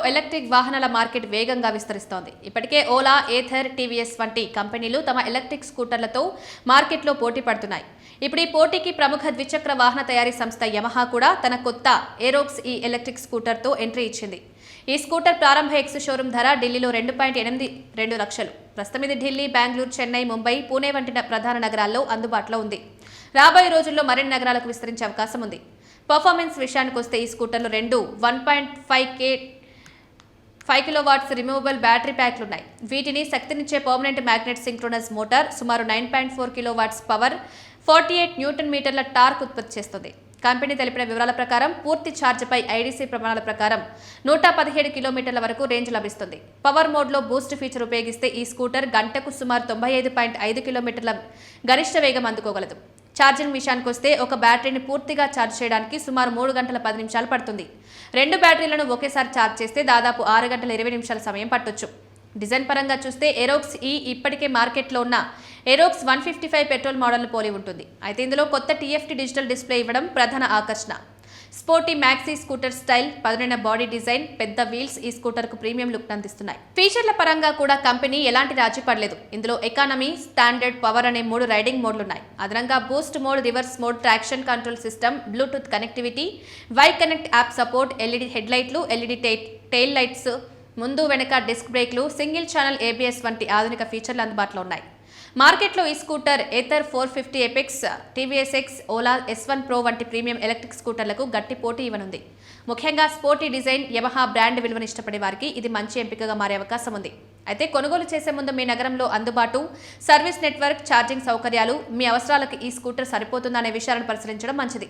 Electric వాహనాల market వేగంగా విస్తరిస్తోంది. ఇప్పటికే ఓలా, ఏథర్, టీవీఎస్ వంటి కంపెనీలు తమ ఎలక్ట్రిక్ స్కూటర్లతో మార్కెట్లో పోటీ పడుతున్నాయి. ఇప్పుడు ఈ పోటీకి ప్రముఖ ద్విచక్ర వాహన తయారీ సంస్థ యమహా కూడా తన కొత్త ఏరోక్స్ ఈ ఎలక్ట్రిక్ స్కూటర్తో ఎంట్రీ ఇచ్చింది. ఈ స్కూటర్ ప్రారంభ ఎక్స్ షోరూం ధర ఢిల్లీలో 2.82 లక్షలు. ప్రస్తుతం ఇది ఢిల్లీ, బెంగళూరు, చెన్నై, ముంబై, పూణే వంటి ప్రధాన నగరాల్లో అందుబాటులో ఉంది. రాబోయే రోజుల్లో మరిన్ని నగరాలకు విస్తరించే అవకాశం ఉంది. పర్ఫార్మెన్స్ విషయానికి వస్తే ఈ స్కూటర్లు రెండు 1.5 కిలోవాట్స్ రిమూవబుల్ బ్యాటరీ ప్యాక్లున్నాయి. వీటిని శక్తినిచ్చే పర్మనెంట్ మ్యాగ్నెట్ సింక్రోనస్ మోటార్ సుమారు 9.4 కిలోవాట్స్ పవర్, 48 న్యూటన్ మీటర్ల టార్క్ ఉత్పత్తి చేస్తుంది. కంపెనీ తెలిపిన వివరాల ప్రకారం పూర్తి ఛార్జ్పై ఐడీసీ ప్రమాణాల ప్రకారం 117 కిలోమీటర్ల వరకు రేంజ్ లభిస్తుంది. పవర్ మోడ్లో బూస్ట్ ఫీచర్ ఉపయోగిస్తే ఈ స్కూటర్ గంటకు సుమారు 95.5 కిలోమీటర్ల గరిష్ట వేగం అందుకోగలదు. ఛార్జింగ్ విషయానికి వస్తే ఒక బ్యాటరీని పూర్తిగా ఛార్జ్ చేయడానికి సుమారు 3 గంటల 10 నిమిషాలు పడుతుంది. 2 బ్యాటరీలను ఒకేసారి ఛార్జ్ చేస్తే దాదాపు 6 గంటల 20 నిమిషాల సమయం పట్టొచ్చు. డిజైన్ పరంగా చూస్తే ఏరోక్స్ ఈ ఇప్పటికే మార్కెట్లో ఉన్న ఏరోక్స్ 155 పెట్రోల్ మోడల్ను పోలి ఉంటుంది. అయితే ఇందులో కొత్త టీఎఫ్టీ డిజిటల్ డిస్ప్లే ఇవ్వడం ప్రధాన ఆకర్షణ. స్పోర్టీ మ్యాక్సీ స్కూటర్ స్టైల్, పదునైన బాడీ డిజైన్, పెద్ద వీల్స్ ఈ స్కూటర్కు ప్రీమియం లుక్ అందిస్తున్నాయి. ఫీచర్ల పరంగా కూడా కంపెనీ ఎలాంటి రాజీ పడలేదు. ఇందులో ఎకానమీ, స్టాండర్డ్, పవర్ అనే 3 రైడింగ్ మోడ్లున్నాయి. అదనంగా boost mode, reverse mode, traction control system, Bluetooth connectivity, Y connect app support, LED head లైట్లు, ఎల్ఈడి టెయిల్ లైట్స్, ముందు వెనక డిస్క్ బ్రేక్లు, సింగిల్ ఛానల్ ఏబిఎస్ వంటి ఆధునిక ఫీచర్లు అందుబాటులో ఉన్నాయి. మార్కెట్లో ఈ scooter Ather 450 Apex, TVS X, Ola S1 pro వంటి ప్రీమియం ఎలక్ట్రిక్ స్కూటర్లకు గట్టి పోటీ ఇవ్వనుంది. ముఖ్యంగా స్పోర్టీ డిజైన్, యమహా బ్రాండ్ విలువను ఇష్టపడే వారికి ఇది మంచి ఎంపికగా మారే అవకాశం ఉంది. అయితే కొనుగోలు చేసే ముందు మీ నగరంలో అందుబాటు, సర్వీస్ నెట్వర్క్, ఛార్జింగ్ సౌకర్యాలు, మీ అవసరాలకు ఈ స్కూటర్ సరిపోతుందనే విషయాలను పరిశీలించడం మంచిది.